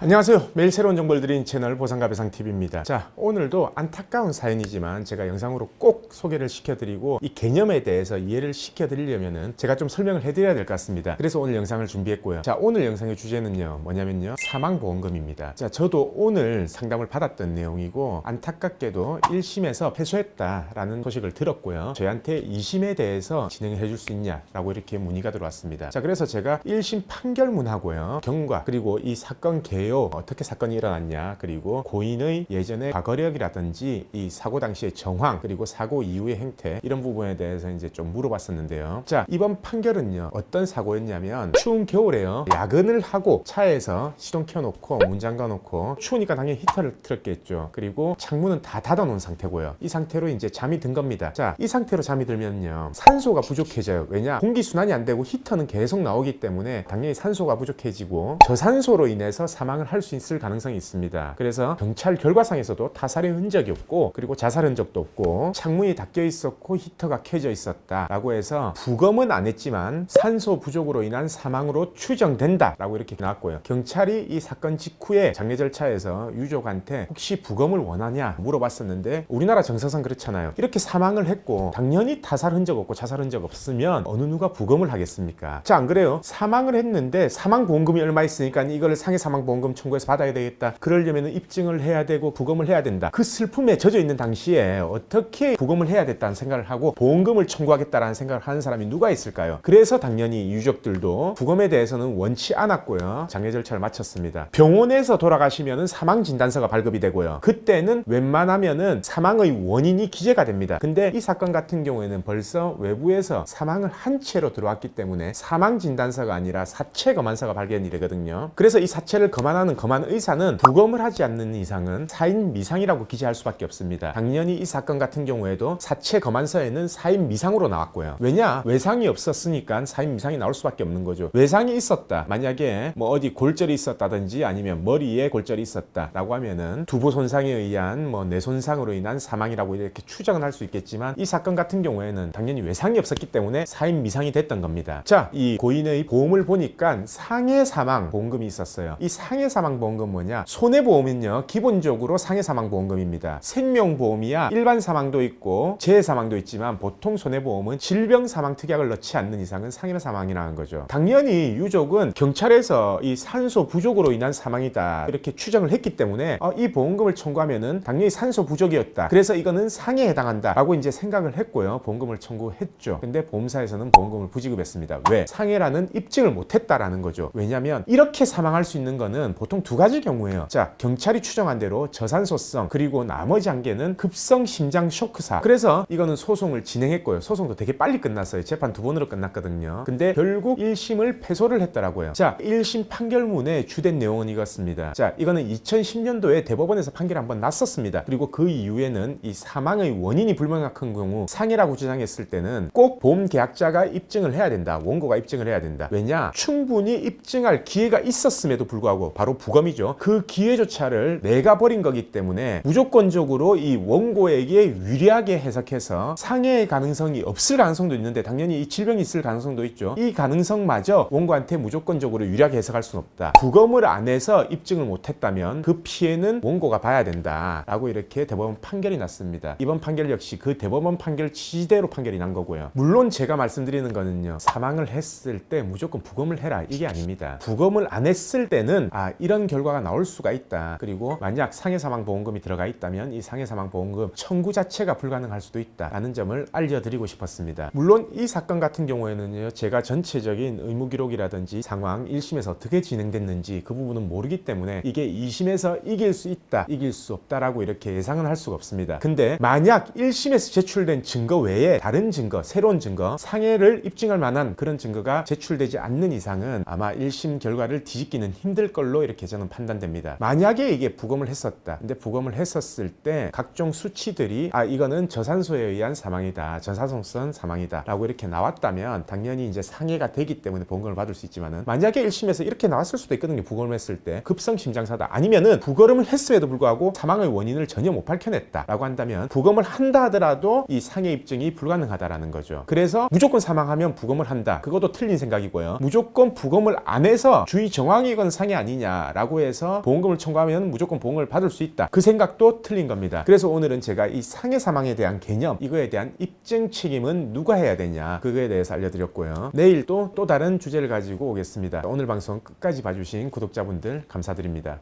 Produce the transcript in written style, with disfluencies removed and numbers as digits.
안녕하세요. 매일 새로운 정보를 드리는 채널 보상가배상TV입니다. 자, 오늘도 안타까운 사연이지만 제가 영상으로 꼭 소개를 시켜드리고 이 개념에 대해서 이해를 시켜드리려면은 제가 좀 설명을 해드려야 될 것 같습니다. 그래서 오늘 영상을 준비했고요. 자, 오늘 영상의 주제는요, 뭐냐면요, 사망보험금입니다. 자, 저도 오늘 상담을 받았던 내용이고 안타깝게도 1심에서 패소했다라는 소식을 들었고요. 저희한테 2심에 대해서 진행을 해줄 수 있냐라고 이렇게 문의가 들어왔습니다. 자, 그래서 제가 1심 판결문하고요, 경과, 그리고 이 사건 개요, 어떻게 사건이 일어났냐, 그리고 고인의 예전의 과거력이라든지 이 사고 당시의 정황, 그리고 사고 이후의 행태, 이런 부분에 대해서 이제 좀 물어봤었는데요. 자, 이번 판결은요, 어떤 사고였냐면 추운 겨울에요, 야근을 하고 차에서 시동 켜놓고 문 잠가놓고 추우니까 당연히 히터를 틀었겠죠. 그리고 창문은 다 닫아놓은 상태고요. 이 상태로 이제 잠이 든 겁니다. 자, 이 상태로 잠이 들면요, 산소가 부족해져요. 왜냐? 공기 순환이 안 되고 히터는 계속 나오기 때문에 당연히 산소가 부족해지고 저산소로 인해서 사망을 할 수 있을 가능성이 있습니다. 그래서 경찰 결과상에서도 타살의 흔적이 없고, 그리고 자살 흔적도 없고, 창문이 닫혀 있었고 히터가 켜져 있었다라고 해서 부검은 안 했지만 산소 부족으로 인한 사망으로 추정된다라고 이렇게 나왔고요. 경찰이 이 사건 직후에 장례 절차에서 유족한테 혹시 부검을 원하냐 물어봤었는데, 우리나라 정서상 그렇잖아요. 이렇게 사망을 했고 당연히 타살 흔적 없고 자살 흔적 없으면 어느 누가 부검을 하겠습니까? 자, 안 그래요? 사망을 했는데 사망보험금이 얼마 있으니까 이걸 상해사망보험금 청구해서 받아야 되겠다. 그러려면 입증을 해야 되고 부검을 해야 된다. 그 슬픔에 젖어 있는 당시에 어떻게 부검을 해야 됐다는 생각을 하고 보험금을 청구하겠다라는 생각을 하는 사람이 누가 있을까요? 그래서 당연히 유족들도 부검에 대해서는 원치 않았고요. 장례 절차를 마쳤습니다. 병원에서 돌아가시면은 사망진단서가 발급이 되고요. 그때는 웬만하면은 사망의 원인이 기재가 됩니다. 근데 이 사건 같은 경우에는 벌써 외부에서 사망을 한 채로 들어왔기 때문에 사망진단서가 아니라 사체검안서가 발견이 되거든요. 그래서 이 사체를 검안하는 검안 의사는 부검을 하지 않는 이상은 사인 미상이라고 기재할 수밖에 없습니다. 당연히 이 사건 같은 경우에도 사체 검안서에는 사인 미상으로 나왔고요. 왜냐? 외상이 없었으니까 사인 미상이 나올 수밖에 없는 거죠. 외상이 있었다, 만약에 뭐 어디 골절이 있었다든지 아니면 머리에 골절이 있었다라고 하면은 두부 손상에 의한 뭐 뇌손상으로 인한 사망이라고 이렇게 추정을 할 수 있겠지만, 이 사건 같은 경우에는 당연히 외상이 없었기 때문에 사인 미상이 됐던 겁니다. 자, 이 고인의 보험을 보니까 상해사망보험금이 있었어요. 이 상해사망보험금 뭐냐? 손해보험은요, 기본적으로 상해사망보험금입니다. 생명보험이야 일반 사망도 있고 재해사망도 있지만, 보통 손해보험은 질병사망특약을 넣지 않는 이상은 상해사망이라는 거죠. 당연히 유족은 경찰에서 이 산소 부족으로 인한 사망이다 이렇게 추정을 했기 때문에 이 보험금을 청구하면은 당연히 산소 부족이었다, 그래서 이거는 상해에 해당한다 라고 이제 생각을 했고요. 보험금을 청구했죠. 근데 보험사에서는 보험금을 부지급했습니다. 왜? 상해라는 입증을 못했다라는 거죠. 왜냐면 이렇게 사망할 수 있는 거는 보통 두 가지 경우예요. 자, 경찰이 추정한 대로 저산소성, 그리고 나머지 한 개는 급성 심장 쇼크사. 그래서 이거는 소송을 진행했고요. 소송도 되게 빨리 끝났어요. 재판 2번으로 끝났거든요. 근데 결국 1심을 패소를 했더라고요. 자, 1심 판결문의 주된 내용은 이것입니다. 자, 이거는 2010년도에 대법원에서 판결이 한번 났었습니다. 그리고 그 이후에는 이 사망의 원인이 불명확한 경우 상해라고 주장했을 때는 꼭 보험계약자가 입증을 해야 된다. 원고가 입증을 해야 된다. 왜냐? 충분히 입증할 기회가 있었음에도 불구하고, 바로 부검이죠, 그 기회조차를 내가 버린 거기 때문에 무조건적으로 이 원고에게 유리하게 해석해서 상해의 가능성이 없을 가능성도 있는데, 당연히 이 질병이 있을 가능성도 있죠. 이 가능성마저 원고한테 무조건적으로 유리하게 해석할 수는 없다. 부검을 안 해서 입증을 못했다면 그 피해는 원고가 봐야 된다 라고 이렇게 대법원 판결이 났습니다. 이번 판결 역시 그 대법원 판결 지대로 판결이 난 거고요. 물론 제가 말씀드리는 거는요, 사망을 했을 때 무조건 부검을 해라 이게 아닙니다. 부검을 안 했을 때는 이런 결과가 나올 수가 있다. 그리고 만약 상해사망보험금이 들어가 있다면 이 상해사망보험금 청구 자체가 불가능할 수도 있다 라는 점을 알려드리고 싶었습니다. 물론 이 사건 같은 경우에는요, 제가 전체적인 의무기록이라든지 상황 1심에서 어떻게 진행됐는지 그 부분은 모르기 때문에 이게 2심에서 이길 수 있다, 이길 수 없다라고 이렇게 예상은 할 수가 없습니다. 근데 만약 1심에서 제출된 증거 외에 다른 증거, 새로운 증거, 상해를 입증할 만한 그런 증거가 제출되지 않는 이상은 아마 1심 결과를 뒤집기는 힘들 걸로 이렇게 저는 판단됩니다. 만약에 이게 부검을 했었다, 근데 부검을 했었을 때 각종 수치들이 이거는 저산소에 의한 사망이다, 저산소성 사망이다 라고 이렇게 나왔다면 당연히 이제 상해가 되기 때문에 보험금을 받을 수 있지만은, 만약에 1심에서 이렇게 나왔을 수도 있거든요. 부검을 했을 때 급성 심장사다, 아니면은 부검을 했음에도 불구하고 사망의 원인을 전혀 못 밝혀냈다 라고 한다면 부검을 한다 하더라도 이 상해 입증이 불가능하다라는 거죠. 그래서 무조건 사망하면 부검을 한다, 그것도 틀린 생각이고요. 무조건 부검을 안 해서 주의 정황이건 상해 아니냐, 아니냐라고 해서 보험금을 청구하면 무조건 보험을 받을 수 있다. 그 생각도 틀린 겁니다. 그래서 오늘은 제가 이 상해 사망에 대한 개념, 이거에 대한 입증 책임은 누가 해야 되냐, 그거에 대해서 알려드렸고요. 내일 또 다른 주제를 가지고 오겠습니다. 오늘 방송 끝까지 봐주신 구독자분들 감사드립니다.